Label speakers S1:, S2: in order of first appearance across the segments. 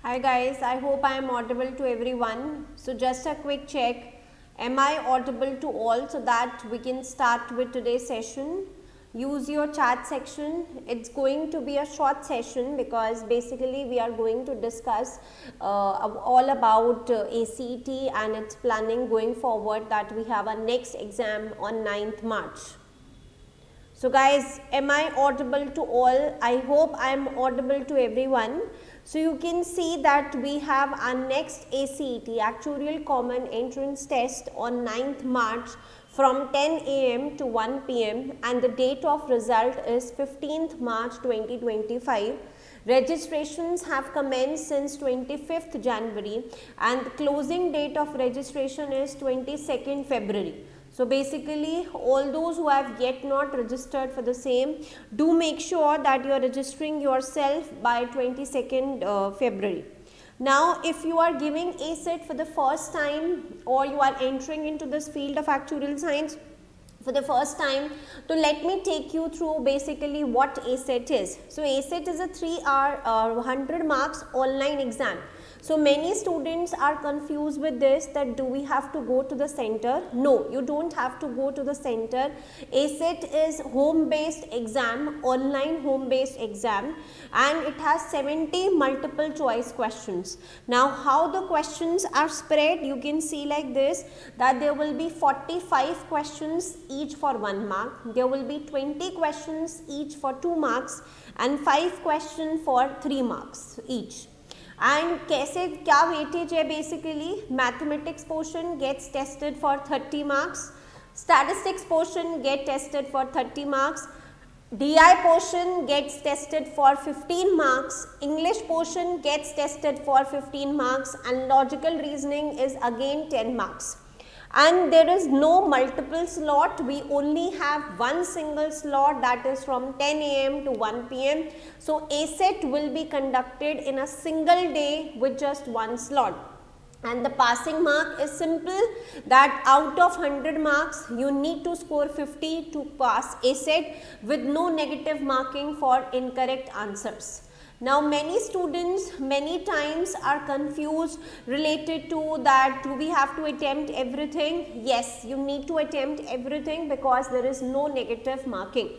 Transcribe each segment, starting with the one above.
S1: Hi guys, I hope I am audible to everyone. So just a quick check, am I audible to all so that we can start with today's session? Use your chat section. It's going to be a short session because basically we are going to discuss all about ACT and its planning going forward, that we have our next exam on 9th March. So guys, am I audible to all? I hope I am audible to everyone. So you can see that we have our next ACT, Actuarial Common Entrance Test, on 9th March from 10 am to 1 pm, and the date of result is 15th March 2025. Registrations have commenced since 25th January and the closing date of registration is 22nd February. So basically all those who have yet not registered for the same, do make sure that you are registering yourself by 22nd February. Now if you are giving ACET for the first time or you are entering into this field of actuarial science for the first time, so let me take you through basically what ACET is. So ACET is a 3-hour 100 marks online exam. So many students are confused with this, that do we have to go to the center? No, you don't have to go to the center. ACET is home based exam, online home based exam, and it has 70 multiple choice questions. Now how the questions are spread, you can see like this, that there will be 45 questions each for 1 mark, there will be 20 questions each for 2 marks and 5 questions for 3 marks each. And कैसे क्या weightage है, basically mathematics portion gets tested for 30 marks, statistics portion get tested for 30 marks, DI portion gets tested for 15 marks, English portion gets tested for 15 marks, and logical reasoning is again 10 marks. And there is no multiple slot, we only have one single slot, that is from 10 am to 1 pm. So ACET will be conducted in a single day with just one slot. And the passing mark is simple, that out of 100 marks you need to score 50 to pass ACET with no negative marking for incorrect answers. Now many students many times are confused related to that, do we have to attempt everything? Yes, you need to attempt everything because there is no negative marking.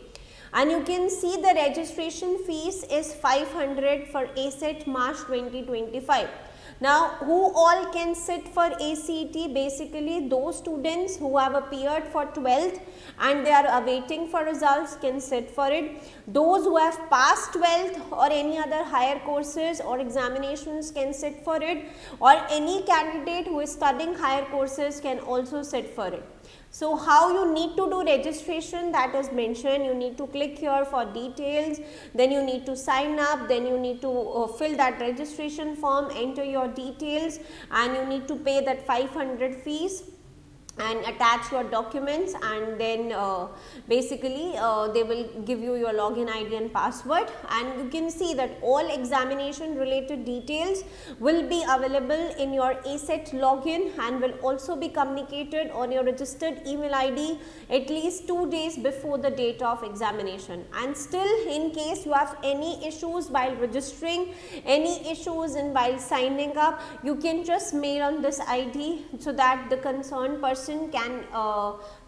S1: And you can see the registration fees is 500 for ACET March 2025. Now who all can sit for ACT? Basically those students who have appeared for 12th and they are awaiting for results can sit for it. Those who have passed 12th or any other higher courses or examinations can sit for it, or any candidate who is studying higher courses can also sit for it. So how you need to do registration, that is mentioned, you need to click here for details, then you need to sign up, then you need to fill that registration form, enter your details, and you need to pay that 500 fees and attach your documents, and then basically they will give you your login ID and password, and you can see that all examination related details will be available in your ACET login and will also be communicated on your registered email ID at least 2 days before the date of examination. And still, in case you have any issues while registering, any issues in while signing up, you can just mail on this ID so that the concerned person can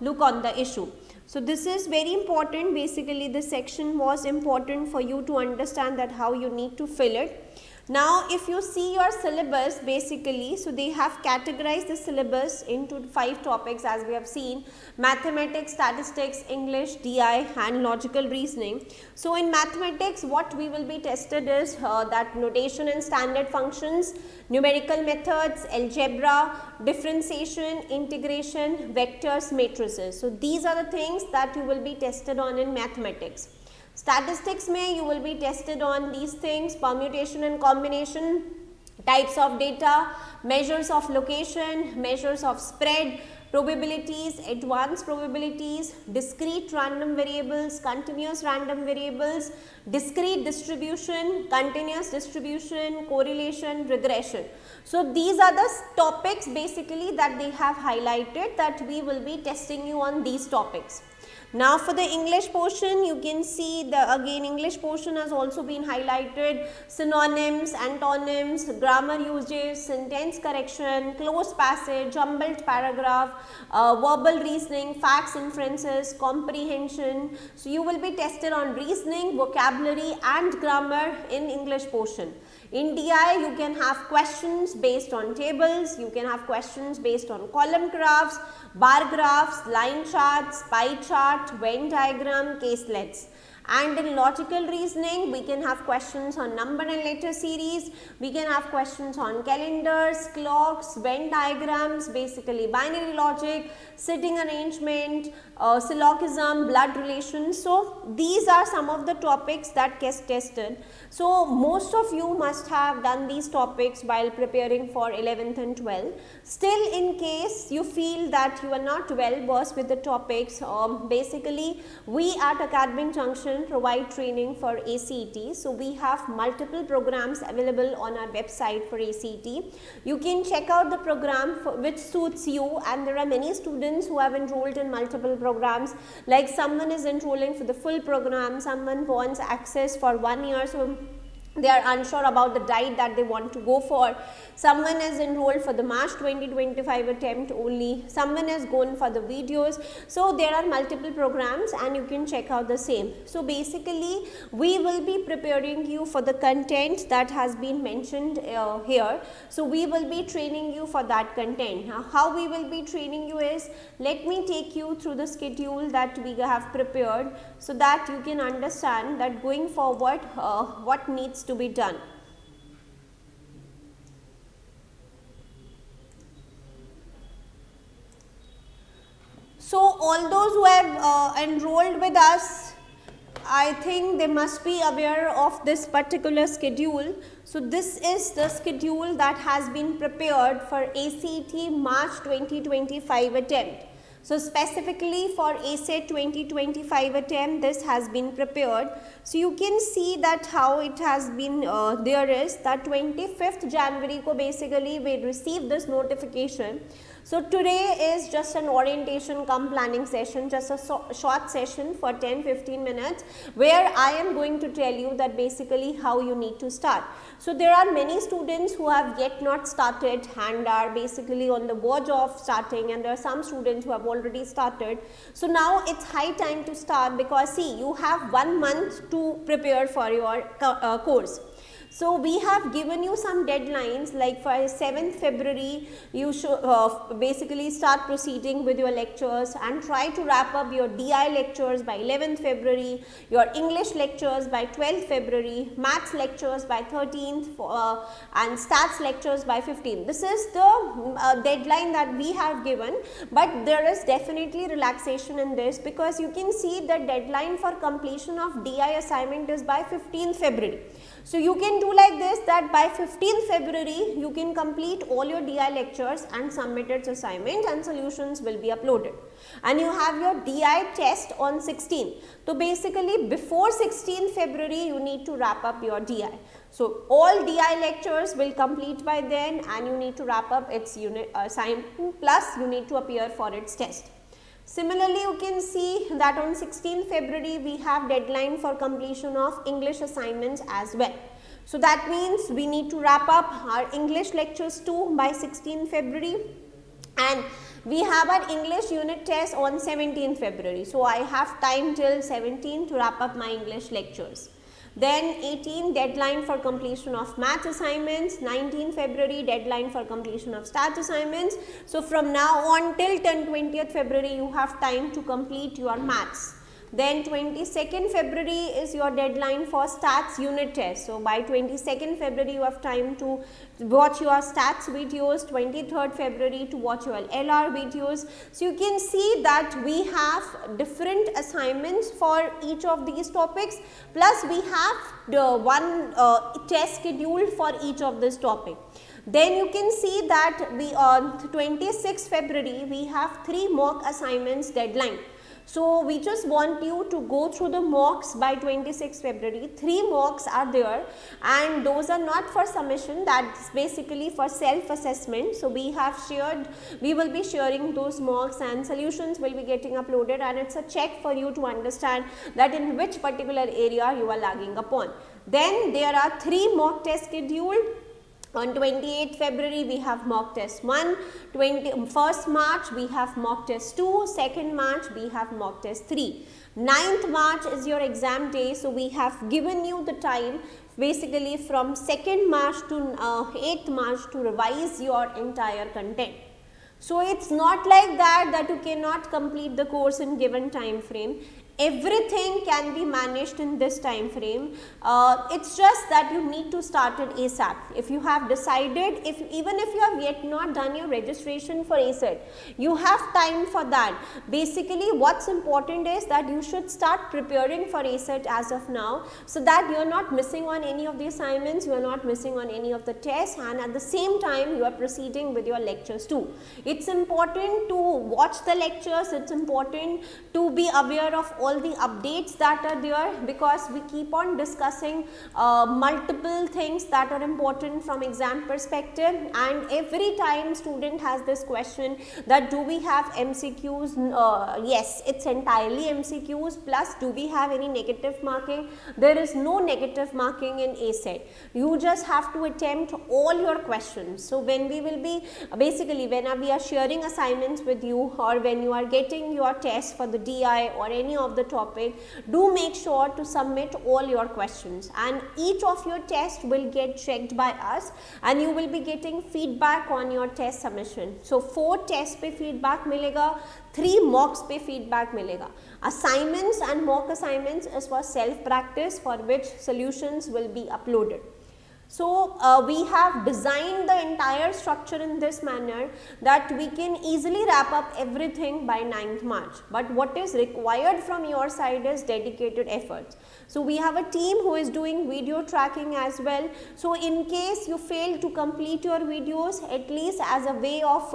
S1: look on the issue. So this is very important. Basically this section was important for you to understand that how you need to fill it. Now if you see your syllabus, basically, so they have categorized the syllabus into 5 topics as we have seen: mathematics, statistics, English, DI and logical reasoning. So in mathematics what we will be tested is that notation and standard functions, numerical methods, algebra, differentiation, integration, vectors, matrices. So these are the things that you will be tested on in mathematics. Statistics mein you will be tested on these things: permutation and combination, types of data, measures of location, measures of spread, probabilities, advanced probabilities, discrete random variables, continuous random variables, discrete distribution, continuous distribution, correlation, regression. So these are the topics basically that they have highlighted, that we will be testing you on these topics. Now for the English portion, you can see the again English portion has also been highlighted: synonyms, antonyms, grammar uses, sentence correction, closed passage, jumbled paragraph, verbal reasoning, facts, inferences, comprehension. So you will be tested on reasoning, vocabulary and grammar in English portion. In DI, you can have questions based on tables, you can have questions based on column graphs, bar graphs, line charts, pie chart, Venn diagram, caselets. And in logical reasoning, we can have questions on number and letter series, we can have questions on calendars, clocks, Venn diagrams, basically binary logic, sitting arrangement, syllogism, blood relations. So these are some of the topics that get tested. So most of you must have done these topics while preparing for 11th and 12th. Still, in case you feel that you are not well versed with the topics, basically we at Academic Junction provide training for ACET. So we have multiple programs available on our website for ACET. You can check out the program which suits you, and there are many students who have enrolled in multiple programs. Like someone is enrolling for the full program, someone wants access for 1 year, so they are unsure about the diet that they want to go for. Someone is enrolled for the March 2025 attempt only, someone has gone for the videos. So there are multiple programs and you can check out the same. So basically we will be preparing you for the content that has been mentioned here. So we will be training you for that content. Now how we will be training you is, let me take you through the schedule that we have prepared so that you can understand that going forward what needs to be done. So all those who have enrolled with us, I think they must be aware of this particular schedule. So this is the schedule that has been prepared for ACET March 2025 attempt. So specifically for ACET 2025 attempt, this has been prepared. So you can see that how it has been, there is that 25th January ko basically we received this notification. So today is just an orientation cum planning session, just a short session for 10-15 minutes where I am going to tell you that basically how you need to start. So there are many students who have yet not started and are basically on the verge of starting, and there are some students who have already started. So now it's high time to start, because see, you have 1 month to prepare for your course. So we have given you some deadlines, like for 7th February you should basically start proceeding with your lectures and try to wrap up your DI lectures by 11th February, your English lectures by 12th February, maths lectures by 13th and stats lectures by 15th. This is the deadline that we have given, but there is definitely relaxation in this, because you can see the deadline for completion of DI assignment is by 15th February. So you can do like this, that by 15th February you can complete all your DI lectures and submit its assignment, and solutions will be uploaded. And you have your DI test on 16th. So basically before 16th February you need to wrap up your DI. So all DI lectures will complete by then, and you need to wrap up its unit assignment, plus you need to appear for its test. Similarly, you can see that on 16th February we have deadline for completion of English assignments as well. So that means we need to wrap up our English lectures too by 16th February, and we have our English unit test on 17th February. So I have time till 17th to wrap up my English lectures. Then 18th deadline for completion of math assignments, 19th February deadline for completion of stats assignments. So from now on till 20th February you have time to complete your maths. Then 22nd February is your deadline for stats unit test. So by 22nd February you have time to watch your stats videos, 23rd February to watch your LR videos. So you can see that we have different assignments for each of these topics, plus we have the one test scheduled for each of this topic. Then you can see that we on 26th February we have 3 mock assignments deadline. So we just want you to go through the mocks by 26 February. 3 mocks are there and those are not for submission, that's basically for self-assessment. So we will be sharing those mocks and solutions will be getting uploaded, and it's a check for you to understand that in which particular area you are lagging upon. Then there are 3 mock tests scheduled. On 28th February, we have mock test 1, 1st March, we have mock test 2, 2nd March, we have mock test 3. 9th March is your exam day, so we have given you the time basically from 2nd March to 8th March to revise your entire content. So it's not like that you cannot complete the course in given time frame. Everything can be managed in this time frame. It's just that you need to start it ASAP. If you have decided, even if you have yet not done your registration for ACET, you have time for that. Basically, what's important is that you should start preparing for ACET as of now, so that you are not missing on any of the assignments, you are not missing on any of the tests, and at the same time you are proceeding with your lectures too. It's important to watch the lectures, it's important to be aware of all the updates that are there, because we keep on discussing multiple things that are important from exam perspective, and every time student has this question that do we have MCQs? Yes, it's entirely MCQs, plus do we have any negative marking? There is no negative marking in ACET. You just have to attempt all your questions. So when we will be basically, when we are sharing assignments with you, or when you are getting your test for the DI or any of the topic, do make sure to submit all your questions, and each of your tests will get checked by us, and you will be getting feedback on your test submission. So 4 tests पे feedback मिलेगा, 3 mocks पे feedback मिलेगा. Assignments and mock assignments is for self practice, for which solutions will be uploaded. So we have designed the entire structure in this manner that we can easily wrap up everything by 9th March. But what is required from your side is dedicated efforts. So we have a team who is doing video tracking as well. So in case you fail to complete your videos, at least as a way of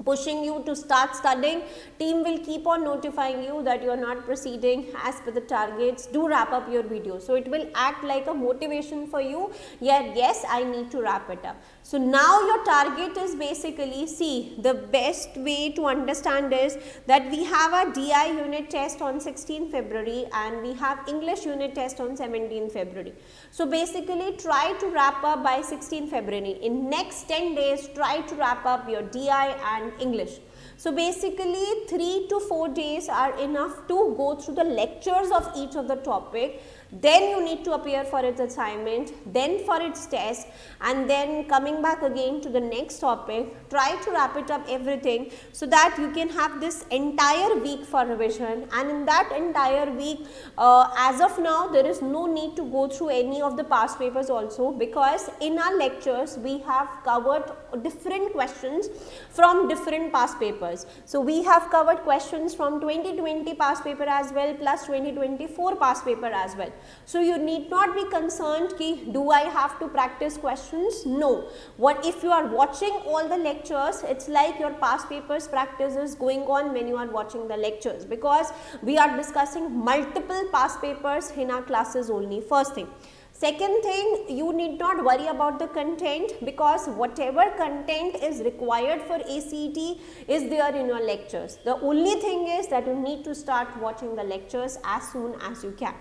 S1: pushing you to start studying, team will keep on notifying you that you are not proceeding as per the targets, do wrap up your video. So it will act like a motivation for you, yes, I need to wrap it up. So now your target is basically, see, the best way to understand is that we have a DI unit test on 16 February and we have English unit test on 17 February. So basically try to wrap up by 16 February. In next 10 days, try to wrap up your DI and English. So basically 3 to 4 days are enough to go through the lectures of each of the topic. Then you need to appear for its assignment, then for its test, and then coming back again to the next topic. Try to wrap it up everything so that you can have this entire week for revision, and in that entire week, as of now, there is no need to go through any of the past papers also, because in our lectures we have covered different questions from different past papers. So we have covered questions from 2020 past paper as well, plus 2024 past paper as well. So you need not be concerned ki do I have to practice questions? No. What if you are watching all the lectures, it's like your past papers practice is going on when you are watching the lectures, because we are discussing multiple past papers in our classes only. First thing. Second thing, you need not worry about the content, because whatever content is required for ACET is there in your lectures. The only thing is that you need to start watching the lectures as soon as you can.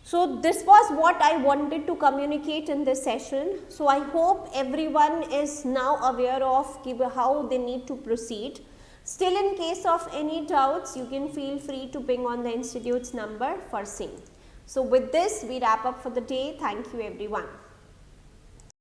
S1: So this was what I wanted to communicate in this session. So I hope everyone is now aware of how they need to proceed. Still, in case of any doubts, you can feel free to ping on the institute's number for same. So with this, we wrap up for the day. Thank you everyone.